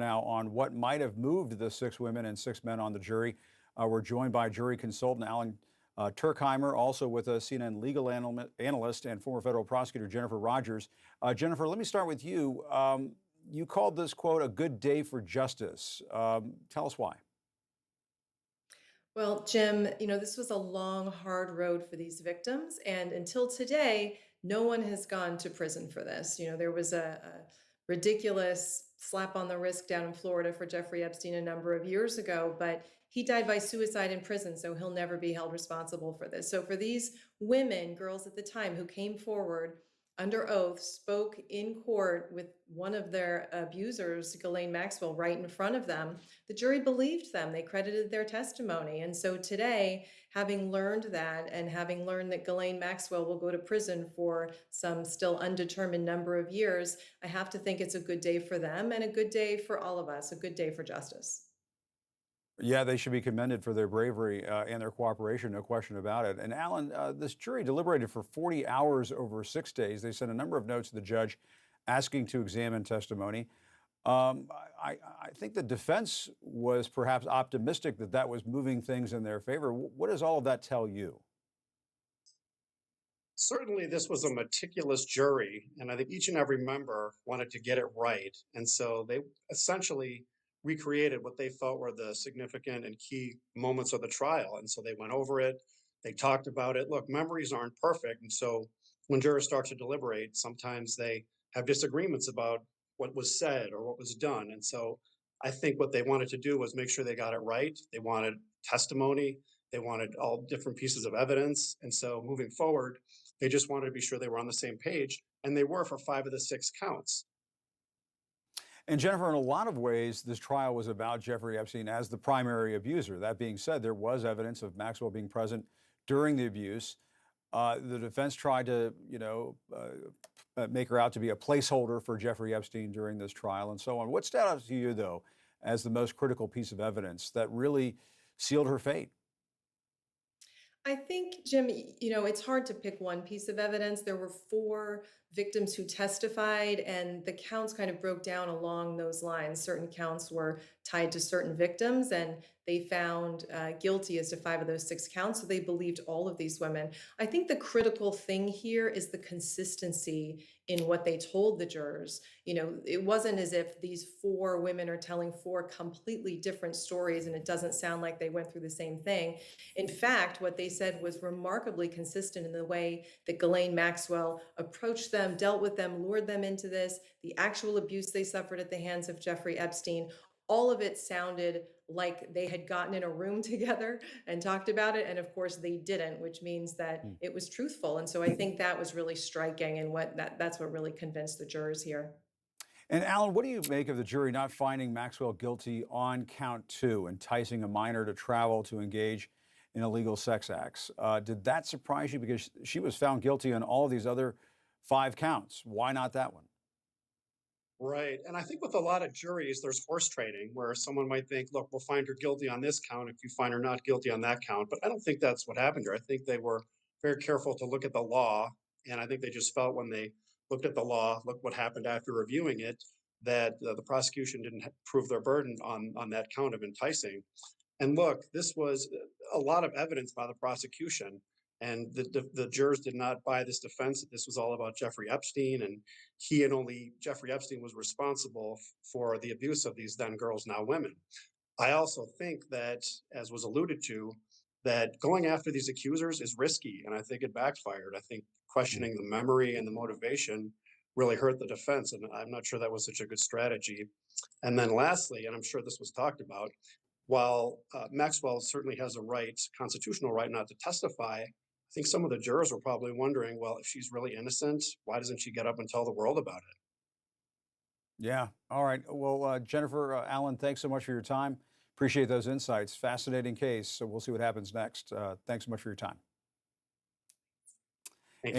now on what might have moved the 6 women and 6 men on the jury. We're joined by jury consultant Alan Tuerkheimer, also with us, CNN legal analyst and former federal prosecutor Jennifer Rogers. Jennifer, let me start with you. You called this, quote, a good day for justice. Tell us why. Well, Jim, this was a long, hard road for these victims. And until today, no one has gone to prison for this. There was a ridiculous slap on the wrist down in Florida for Jeffrey Epstein a number of years ago, but he died by suicide in prison, so he'll never be held responsible for this. So for these women, girls at the time who came forward under oath, spoke in court with one of their abusers, Ghislaine Maxwell, right in front of them, the jury believed them. They credited their testimony. And so today, having learned that and having learned that Ghislaine Maxwell will go to prison for some still undetermined number of years, I have to think it's a good day for them and a good day for all of us, a good day for justice. Yeah, they should be commended for their bravery and their cooperation, no question about it. And Alan, this jury deliberated for 40 hours over 6 days. They sent a number of notes to the judge asking to examine testimony. I think the defense was perhaps optimistic that that was moving things in their favor. What does all of that tell you? Certainly, this was a meticulous jury, and I think each and every member wanted to get it right. And so they essentially recreated what they felt were the significant and key moments of the trial. And so they went over it, they talked about it. Look, memories aren't perfect. And so when jurors start to deliberate, sometimes they have disagreements about what was said or what was done. And so I think what they wanted to do was make sure they got it right. They wanted testimony, they wanted all different pieces of evidence. And so moving forward, they just wanted to be sure they were on the same page, and they were for 5 of the 6 counts. And Jennifer, in a lot of ways, this trial was about Jeffrey Epstein as the primary abuser. That being said, there was evidence of Maxwell being present during the abuse. The defense tried to, make her out to be a placeholder for Jeffrey Epstein during this trial and so on. What stood out to you, though, as the most critical piece of evidence that really sealed her fate? I think, Jim, it's hard to pick one piece of evidence. There were 4 victims who testified, and the counts kind of broke down along those lines. Certain counts were tied to certain victims, and they found guilty as to 5 of those 6 counts. So they believed all of these women. I think the critical thing here is the consistency in what they told the jurors. It wasn't as if these 4 women are telling 4 completely different stories, and it doesn't sound like they went through the same thing. In fact, what they said was remarkably consistent in the way that Ghislaine Maxwell approached them, dealt with them, lured them into this, the actual abuse they suffered at the hands of Jeffrey Epstein. All of it sounded like they had gotten in a room together and talked about it. And of course they didn't, which means that it was truthful. And so I think that was really striking, and that's what really convinced the jurors here. And Alan, what do you make of the jury not finding Maxwell guilty on count 2, enticing a minor to travel to engage in illegal sex acts? Did that surprise you? Because she was found guilty on all of these other 5 counts. Why not that one? Right. And I think with a lot of juries, there's horse trading where someone might think, look, we'll find her guilty on this count if you find her not guilty on that count. But I don't think that's what happened here. I think they were very careful to look at the law. And I think they just felt when they looked at the law, look what happened after reviewing it, that the prosecution didn't prove their burden on that count of enticing. And look, this was a lot of evidence by the prosecution, and the jurors did not buy this defense that this was all about Jeffrey Epstein, and he and only Jeffrey Epstein was responsible for the abuse of these then girls, now women. I also think that, as was alluded to, that going after these accusers is risky, and I think it backfired. I think questioning the memory and the motivation really hurt the defense, and I'm not sure that was such a good strategy. And then lastly, and I'm sure this was talked about, while Maxwell certainly has a right, constitutional right, not to testify, I think some of the jurors were probably wondering, well, if she's really innocent, why doesn't she get up and tell the world about it? Yeah. All right. Well, Jennifer, Alan, thanks so much for your time. Appreciate those insights. Fascinating case. So we'll see what happens next. Thanks so much for your time. Thank you. And